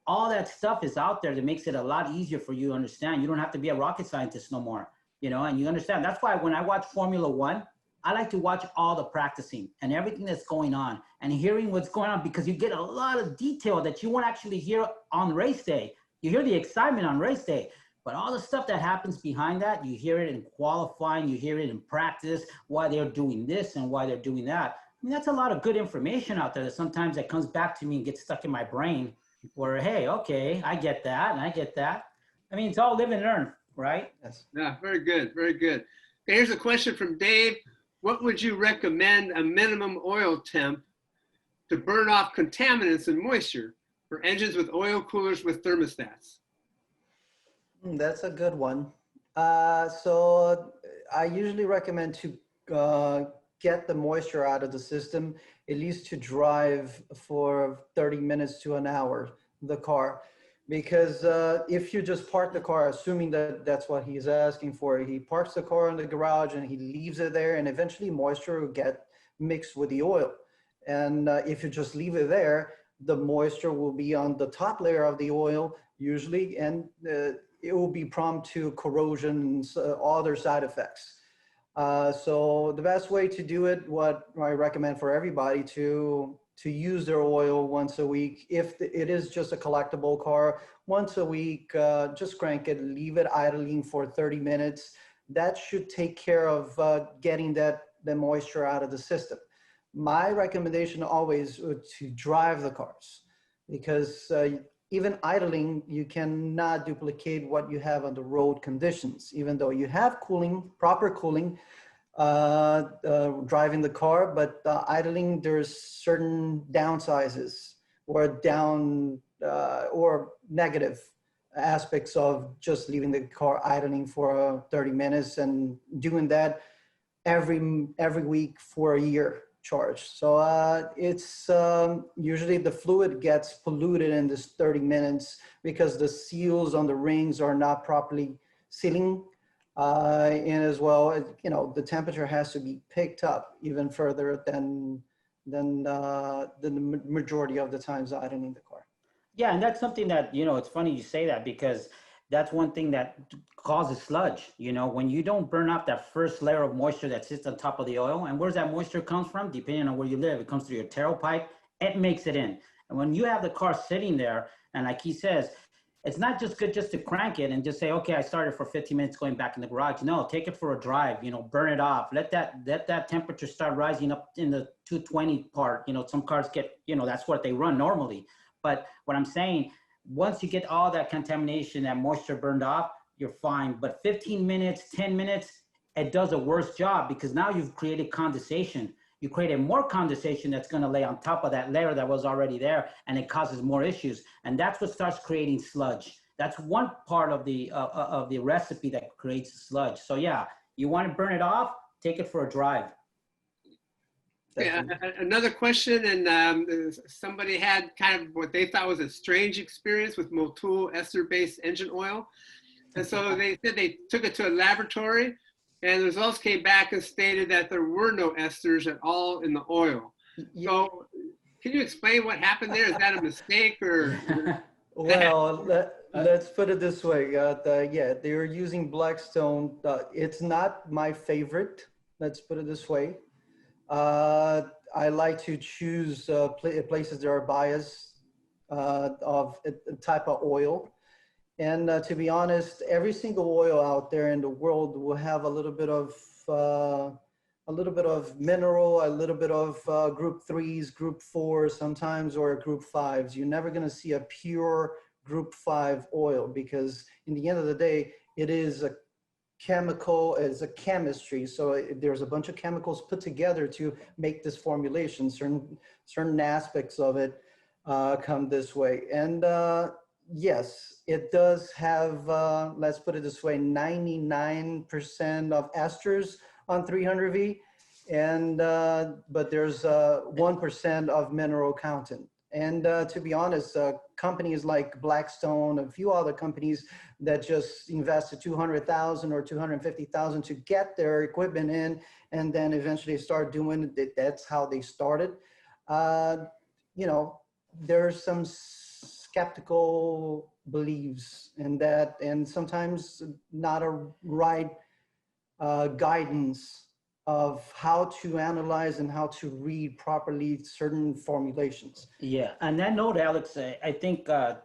All that stuff is out there that makes it a lot easier for you to understand. You don't have to be a rocket scientist no more, you know, and you understand. That's why when I watch Formula One, I like to watch all the practicing and everything that's going on and hearing what's going on, because you get a lot of detail that you won't actually hear on race day. You hear the excitement on race day, but all the stuff that happens behind that, you hear it in qualifying, you hear it in practice, why they're doing this and why they're doing that. I mean, that's a lot of good information out there that sometimes that comes back to me and gets stuck in my brain where, hey, okay, I get that and I get that. I mean, it's all live and learn, right? Yes. Yeah, very good, very good. Okay, here's a question from Dave. What would you recommend a minimum oil temp to burn off contaminants and moisture for engines with oil coolers with thermostats? That's a good one. So I usually recommend to get the moisture out of the system, at least to drive for 30 minutes to an hour, the car. Because if you just park the car, assuming that that's what he's asking for, he parks the car in the garage and he leaves it there, and eventually moisture mixed with the oil. And if you just leave it there, the moisture will be on the top layer of the oil usually, and it will be prone to corrosion and other side effects. So the best way to do it, what I recommend for everybody to use their oil once a week. If it is just a collectible car, once a week, just crank it, leave it idling for 30 minutes. That should take care of getting the moisture out of the system. My recommendation always to drive the cars, because even idling, you cannot duplicate what you have on the road conditions. Even though you have cooling, proper cooling, driving the car, but idling, there's certain downsizes or or negative aspects of just leaving the car idling for 30 minutes and doing that every week for a year charge. So it's usually the fluid gets polluted in this 30 minutes because the seals on the rings are not properly sealing. And as well, you know, the temperature has to be picked up even further than the majority of the times idling the car. Yeah, and that's something that, you know, it's funny you say that, because that's one thing that causes sludge. You know, when you don't burn up that first layer of moisture that sits on top of the oil, and where's that moisture comes from, depending on where you live, it comes through your tailpipe, it makes it in. And when you have the car sitting there, and like he says, it's not just good just to crank it and just say, okay, I started for 15 minutes going back in the garage. No, take it for a drive, you know, burn it off. Let that temperature start rising up in the 220 part. You know, some cars get, you know, that's what they run normally. But what I'm saying, once you get all that contamination, that moisture burned off, you're fine. But 15 minutes, 10 minutes, it does a worse job, because now you've created condensation. You created more condensation that's going to lay on top of that layer that was already there, and it causes more issues. And that's what starts creating sludge. That's one part of the recipe that creates sludge. So yeah, you want to burn it off, take it for a drive. Yeah, another question, and somebody had kind of what they thought was a strange experience with Motul ester-based engine oil. And so they said they took it to a laboratory, and the results came back and stated that there were no esters at all in the oil. So can you explain what happened there? Is that a mistake, or? Well, let's put it this way. Yeah, they were using Blackstone. It's not my favorite. Let's put it this way. I like to choose places that are biased of a type of oil. And to be honest, every single oil out there in the world will have a little bit of mineral, a little bit of group 3s, group 4s sometimes, or group 5s. You're never going to see a pure group 5 oil, because in the end of the day, it is a chemical, it's a chemistry. So there's a bunch of chemicals put together to make this formulation. Certain aspects of it come this way. And yes, it does have, let's put it this way, 99% of esters on 300V, and but there's 1% of mineral content. And to be honest, companies like Blackstone, a few other companies that just invested $200,000 or $250,000 to get their equipment in, and then eventually start doing it. That's how they started. You know, there's some skeptical beliefs in that, and sometimes not a right guidance of how to analyze and how to read properly certain formulations. Yeah, and that note, Alex, I think I'm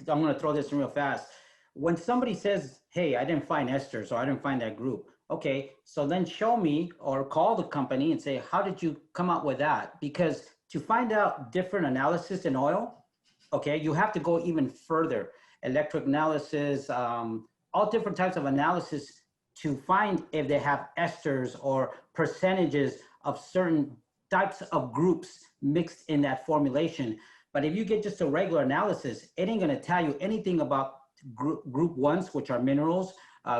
going to throw this in real fast. When somebody says, hey, I didn't find esters, or I didn't find that group. Okay, so then show me or call the company and say, how did you come up with that? Because to find out different analysis in oil, okay, you have to go even further. Electric analysis, all different types of analysis to find if they have esters or percentages of certain types of groups mixed in that formulation. But if you get just a regular analysis, it ain't gonna tell you anything about group 1s, which are minerals,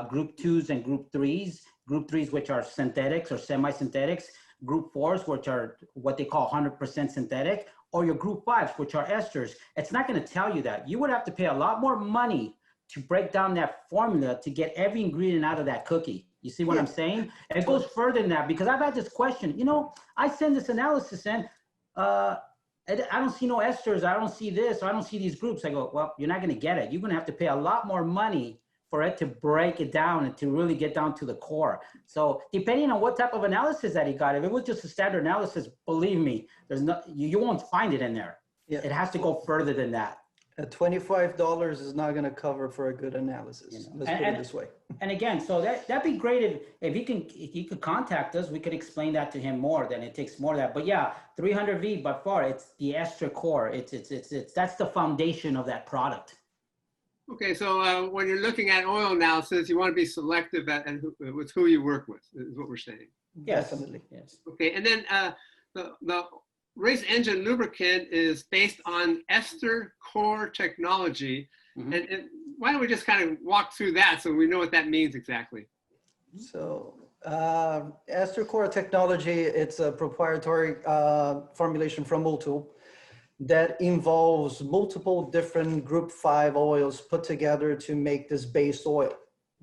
group 2s and group 3s, group 3s, which are synthetics or semi-synthetics, group 4s, which are what they call 100% synthetic, or your group 5s, which are esters. It's not gonna tell you that. You would have to pay a lot more money to break down that formula to get every ingredient out of that cookie. You see what I'm saying? And it goes further than that, because I've had this question, you know, I send this analysis in, I don't see no esters, I don't see this, I don't see these groups. I go, well, you're not going to get it. You're going to have to pay a lot more money for it to break it down and to really get down to the core. So depending on what type of analysis that he got, if it was just a standard analysis, believe me, there's no, you won't find it in there. Yeah. It has to go further than that. $25 is not going to cover for a good analysis. You know? Let's put it this way. And again, so that'd be great if he could contact us. We could explain that to him more. Then it takes more of that. But yeah, 300V by far, it's the Ester core. It's that's the foundation of that product. Okay, so when you're looking at oil analysis, you want to be selective with who you work with, is what we're saying. Yes. Definitely. Yes. Okay, and then the race engine lubricant is based on Ester core technology. Mm-hmm. And why don't we just kind of walk through that so we know what that means exactly? So Ester core technology, it's a proprietary formulation from Motul that involves multiple different group 5 oils put together to make this base oil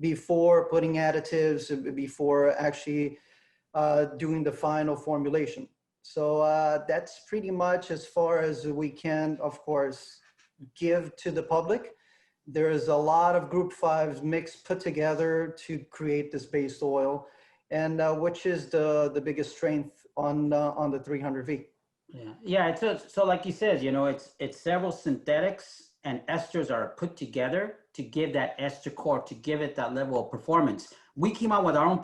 before putting additives, before actually doing the final formulation. So that's pretty much as far as we can, of course, give to the public. There is a lot of group 5s mixed, put together to create this base oil, and which is the biggest strength on the 300V. Yeah. So like you said, you know, it's several synthetics and esters are put together to give that ester core, to give it that level of performance. We came out with our own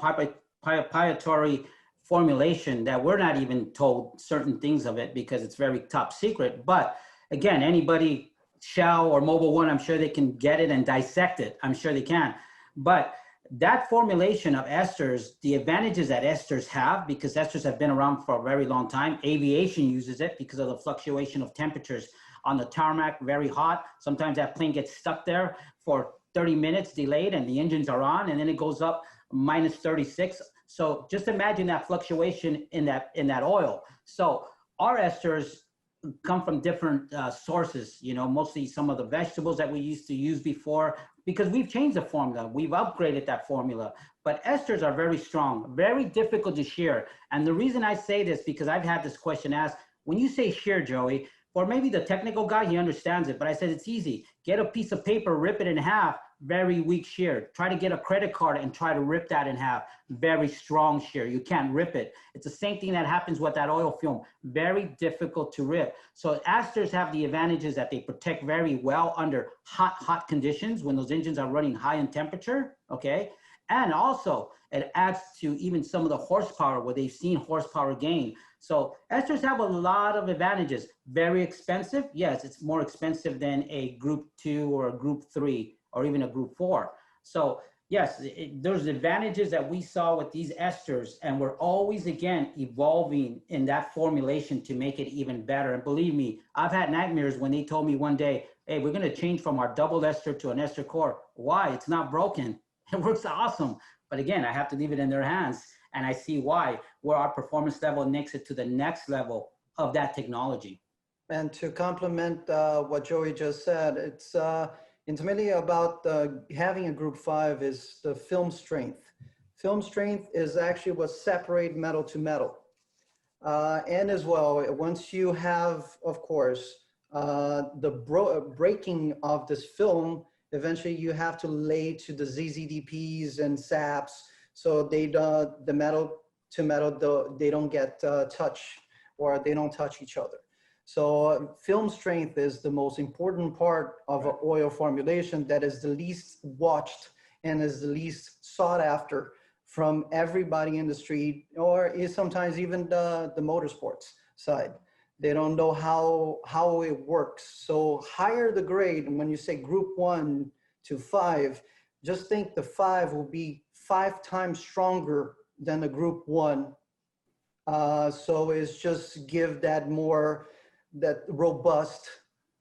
proprietary formulation that we're not even told certain things of it because it's very top secret. But again, anybody, Shell or Mobile One, I'm sure they can get it and dissect it. I'm sure they can. But that formulation of esters, the advantages that esters have, because esters have been around for a very long time. Aviation uses it because of the fluctuation of temperatures on the tarmac, very hot. Sometimes that plane gets stuck there for 30 minutes delayed and the engines are on, and then it goes up minus 36. So just imagine that fluctuation in that oil. So our esters come from different sources, you know, mostly some of the vegetables that we used to use before, because we've changed the formula. We've upgraded that formula. But esters are very strong, very difficult to shear. And the reason I say this, because I've had this question asked, when you say shear, Joey, or maybe the technical guy, he understands it, but I said it's easy. Get a piece of paper, rip it in half, very weak shear. Try to get a credit card and try to rip that in half, very strong shear. You can't rip it. It's the same thing that happens with that oil film, very difficult to rip. So esters have the advantages that they protect very well under hot conditions when those engines are running high in temperature, okay? And also it adds to even some of the horsepower where they've seen horsepower gain. So esters have a lot of advantages. Very expensive. Yes, it's more expensive than a group 2 or a group 3 or even a group 4. So yes, there's advantages that we saw with these esters, and we're always, again, evolving in that formulation to make it even better. And believe me, I've had nightmares when they told me one day, hey, we're going to change from our double ester to an ester core. Why? It's not broken. It works awesome. But again, I have to leave it in their hands. And I see why, where our performance level makes it to the next level of that technology. And to complement what Joey just said, it's intimately about having a group 5 is the film strength. Film strength is actually what separates metal to metal. And as well, once you have, of course, the breaking of this film, eventually you have to lay to the ZZDPs and SAPs, so they don't, the metal to metal, they don't get touch, or they don't touch each other. So film strength is the most important part of an oil formulation that is the least watched and is the least sought after from everybody in the street, or is sometimes even the motorsports side. They don't know how it works. So higher the grade, and when you say group 1 to 5, just think the 5 will be 5 times stronger than the group 1. So it's just give that more, that robust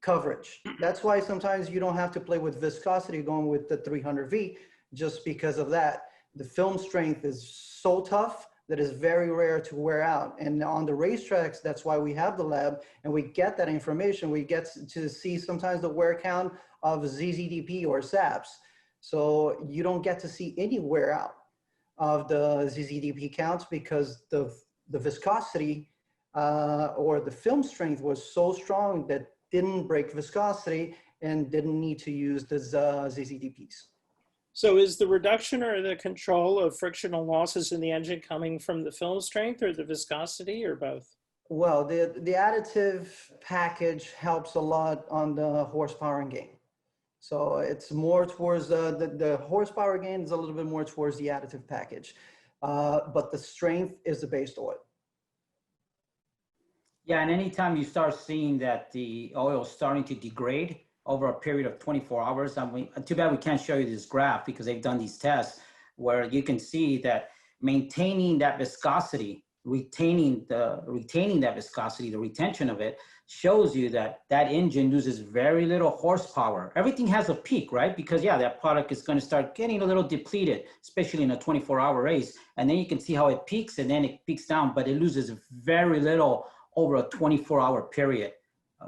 coverage. That's why sometimes you don't have to play with viscosity going with the 300V, just because of that. The film strength is so tough that is very rare to wear out. And on the racetracks, that's why we have the lab and we get that information. We get to see sometimes the wear count of ZZDP or SAPs. So you don't get to see any wear out. of the ZZDP counts because the viscosity or the film strength was so strong that didn't break viscosity and didn't need to use the ZZDPs. So is the reduction or the control of frictional losses in the engine coming from the film strength or the viscosity or both? Well, the additive package helps a lot on the horsepower gain. So it's more towards the horsepower gain is a little bit more towards the additive package, but the strength is the base oil. Yeah, and anytime you start seeing that the oil is starting to degrade over a period of 24 hours, I mean, too bad we can't show you this graph because they've done these tests where you can see that maintaining that viscosity, retaining that viscosity, the retention of it, shows you that that engine loses very little horsepower. Everything has a peak, right? Because yeah, that product is going to start getting a little depleted, especially in a 24-hour race. And then you can see how it peaks and then it peaks down, but it loses very little over a 24-hour period,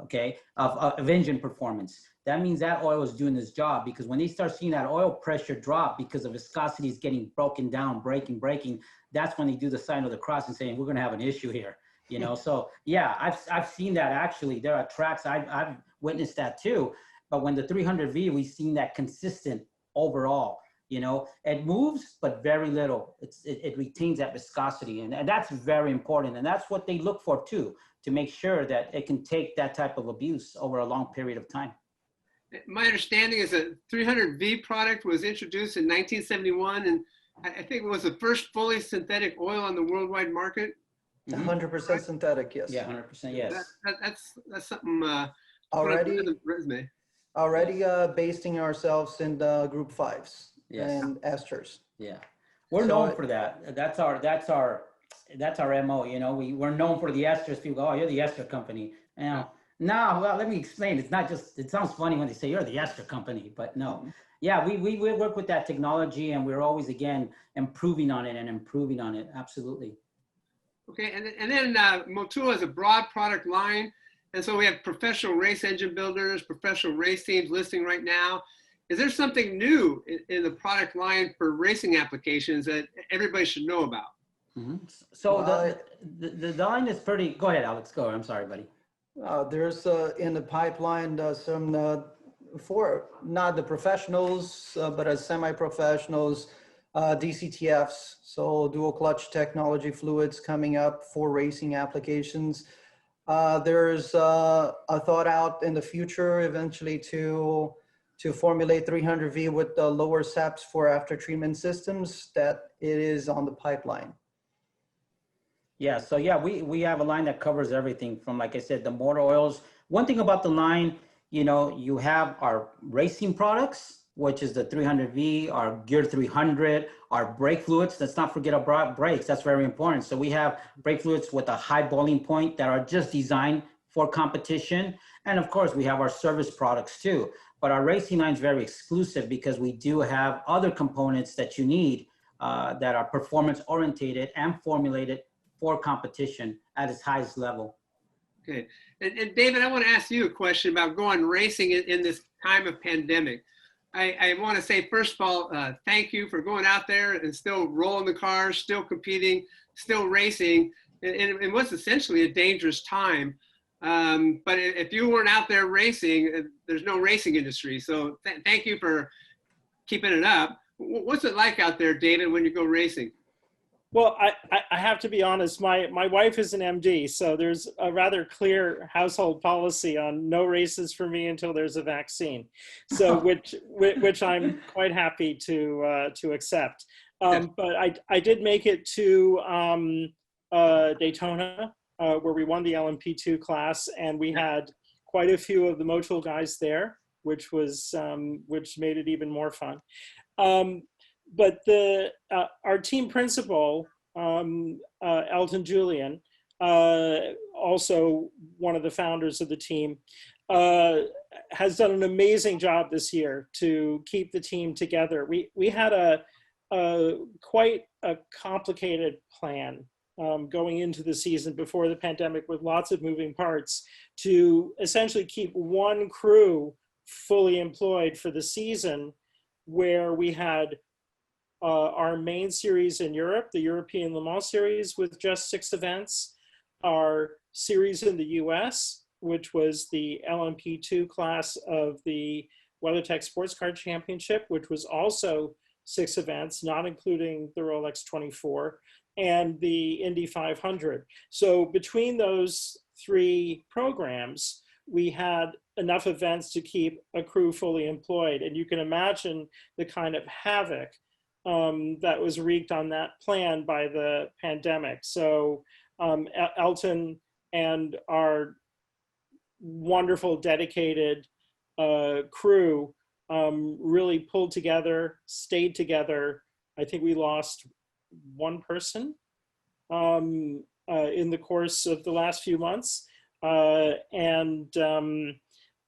okay, of engine performance. That means that oil is doing its job, because when they start seeing that oil pressure drop because the viscosity is getting broken down, breaking, that's when they do the sign of the cross and saying, we're going to have an issue here. You know, so yeah, I've seen that actually. There are tracks, I've witnessed that too. But when the 300V, we've seen that consistent overall. You know, it moves, but very little. It retains that viscosity, and that's very important. And that's what they look for too, to make sure that it can take that type of abuse over a long period of time. My understanding is that 300V product was introduced in 1971, and I think it was the first fully synthetic oil on the worldwide market. 100% synthetic, yes. Yeah, 100%, yes. That's something Already, on the resume. already basing ourselves in the group 5s Yes. and esters. Yeah, we're known for that. That's our MO. You know, we're known for the esters. People go, oh, you're the ester company. Now, no, well, let me explain. It's not just, it sounds funny when they say you're the ester company, but no. Yeah, we work with that technology, and we're always, again, improving on it. Absolutely. Okay, and then Motul has a broad product line. And so we have professional race engine builders, professional race teams listing right now. Is there something new in the product line for racing applications that everybody should know about? Mm-hmm. So the line is pretty, go ahead, Alex, go. I'm sorry, buddy. There's in the pipeline some for not the professionals, but as semi-professionals, DCTFs, so dual clutch technology fluids coming up for racing applications. There's a thought out in the future eventually to formulate 300V with the lower SEPs for after treatment systems, that it is on the pipeline. Yeah, so yeah, we have a line that covers everything from, like I said, the motor oils. One thing about the line, you know, you have our racing products, which is the 300V, our Gear 300, our brake fluids. Let's not forget about brakes. That's very important. So we have brake fluids with a high boiling point that are just designed for competition. And of course, we have our service products too. But our racing line is very exclusive because we do have other components that you need that are performance orientated and formulated for competition at its highest level. Okay, and David, I want to ask you a question about going racing in this time of pandemic. I want to say, first of all, thank you for going out there and still rolling the cars, still competing, still racing in what's essentially a dangerous time. But if you weren't out there racing, there's no racing industry. So thank you for keeping it up. What's it like out there, David, when you go racing? Well, I have to be honest, my wife is an MD, so there's a rather clear household policy on no races for me until there's a vaccine. So which I'm quite happy to accept. But I did make it to Daytona, where we won the LMP2 class, and we had quite a few of the Motul guys there, which made it even more fun. But our team principal, Elton Julian, also one of the founders of the team, has done an amazing job this year to keep the team together. We had quite a complicated plan going into the season before the pandemic, with lots of moving parts, to essentially keep one crew fully employed for the season, where we had our main series in Europe, the European Le Mans Series, with just 6 events, our series in the US, which was the LMP2 class of the WeatherTech Sports Car Championship, which was also 6 events, not including the Rolex 24, and the Indy 500. So between those 3 programs, we had enough events to keep a crew fully employed. And you can imagine the kind of havoc that was wreaked on that plan by the pandemic. So Elton and our wonderful, dedicated crew really pulled together, stayed together. I think we lost 1 person in the course of the last few months. And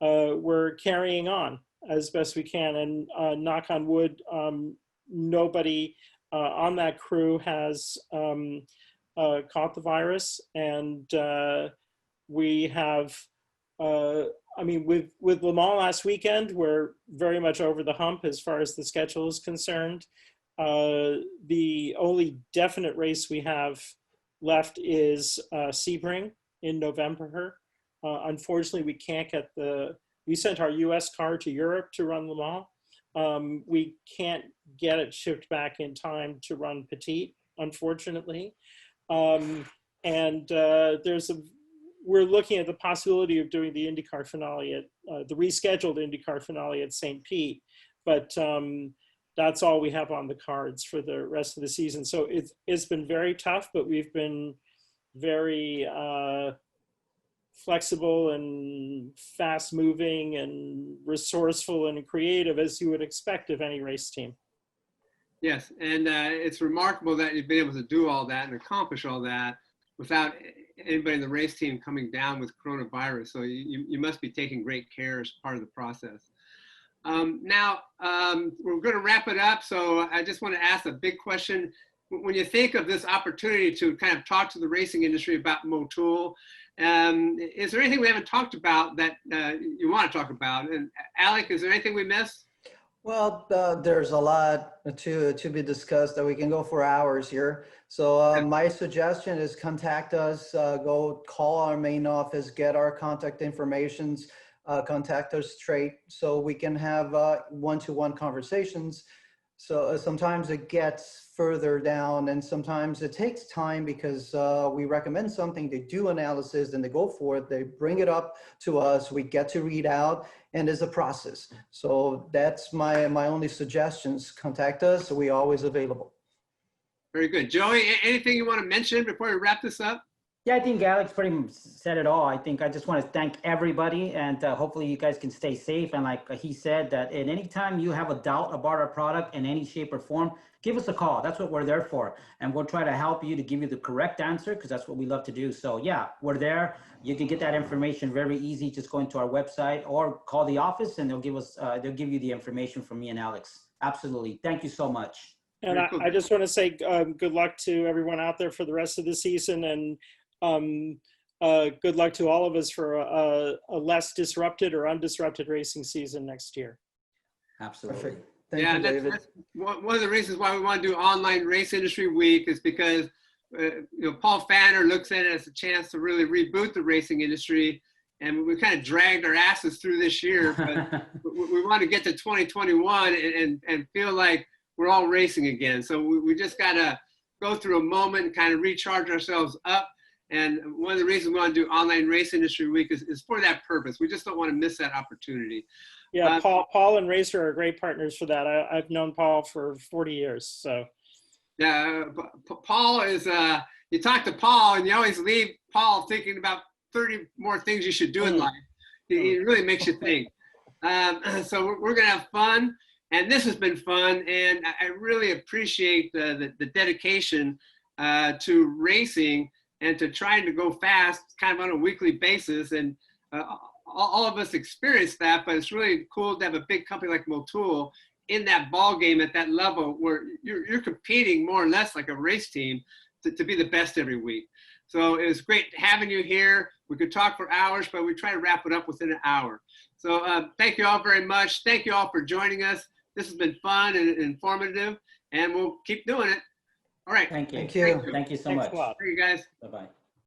we're carrying on as best we can. And knock on wood, nobody on that crew has caught the virus. And we have, I mean, with Le Mans last weekend, we're very much over the hump as far as the schedule is concerned. The only definite race we have left is Sebring in November. Unfortunately, we can't get we sent our US car to Europe to run Le Mans. We can't get it shipped back in time to run Petit, unfortunately. We're looking at the possibility of doing the IndyCar finale the rescheduled IndyCar finale at St. Pete, but that's all we have on the cards for the rest of the season. So it's been very tough, but we've been very flexible and fast moving and resourceful and creative, as you would expect of any race team. Yes, and it's remarkable that you've been able to do all that and accomplish all that without anybody in the race team coming down with coronavirus. So you must be taking great care as part of the process. Now, we're going to wrap it up. So I just want to ask a big question. When you think of this opportunity to kind of talk to the racing industry about Motul, is there anything we haven't talked about that you want to talk about? And Alec, is there anything we missed? Well, there's a lot to be discussed that we can go for hours here. So my suggestion is contact us, go call our main office, get our contact informations, contact us straight so we can have one-to-one conversations. So sometimes it gets further down and sometimes it takes time because we recommend something, they do analysis and they go for it, they bring it up to us, we get to read out, and it's a process. So that's my only suggestions. Contact us, we're always available. Very good. Joey, anything you want to mention before we wrap this up? Yeah, I think Alex pretty much said it all. I think I just want to thank everybody, and hopefully you guys can stay safe. And like he said, that at any time you have a doubt about our product in any shape or form, give us a call. That's what we're there for. And we'll try to help you to give you the correct answer, because that's what we love to do. So yeah, we're there. You can get that information very easy. Just going to our website or call the office and they'll give you the information from me and Alex. Absolutely. Thank you so much. And I just want to say good luck to everyone out there for the rest of the season, and good luck to all of us for a less disrupted or undisrupted racing season next year. Absolutely. Perfect. Thank you, David. That's one of the reasons why we want to do Online Race Industry Week is because Paul Fanner looks at it as a chance to really reboot the racing industry, and we kind of dragged our asses through this year, but we want to get to 2021 and feel like we're all racing again. So we just got to go through a moment and kind of recharge ourselves up. And one of the reasons we want to do Online Race Industry Week is for that purpose. We just don't want to miss that opportunity. Yeah, Paul and Racer are great partners for that. I've known Paul for 40 years, so. Yeah, Paul is, you talk to Paul and you always leave Paul thinking about 30 more things you should do in life. He really makes you think. So we're going to have fun. And this has been fun, and I really appreciate the dedication to racing and to trying to go fast kind of on a weekly basis. And all of us experience that, but it's really cool to have a big company like Motul in that ball game at that level where you're competing more or less like a race team to be the best every week. So it was great having you here. We could talk for hours, but we try to wrap it up within an hour. So thank you all very much. Thank you all for joining us. This has been fun and informative, and we'll keep doing it. All right. Thank you. Thank you. Thank you so Thanks much. a lot. Thank you, guys. Bye-bye.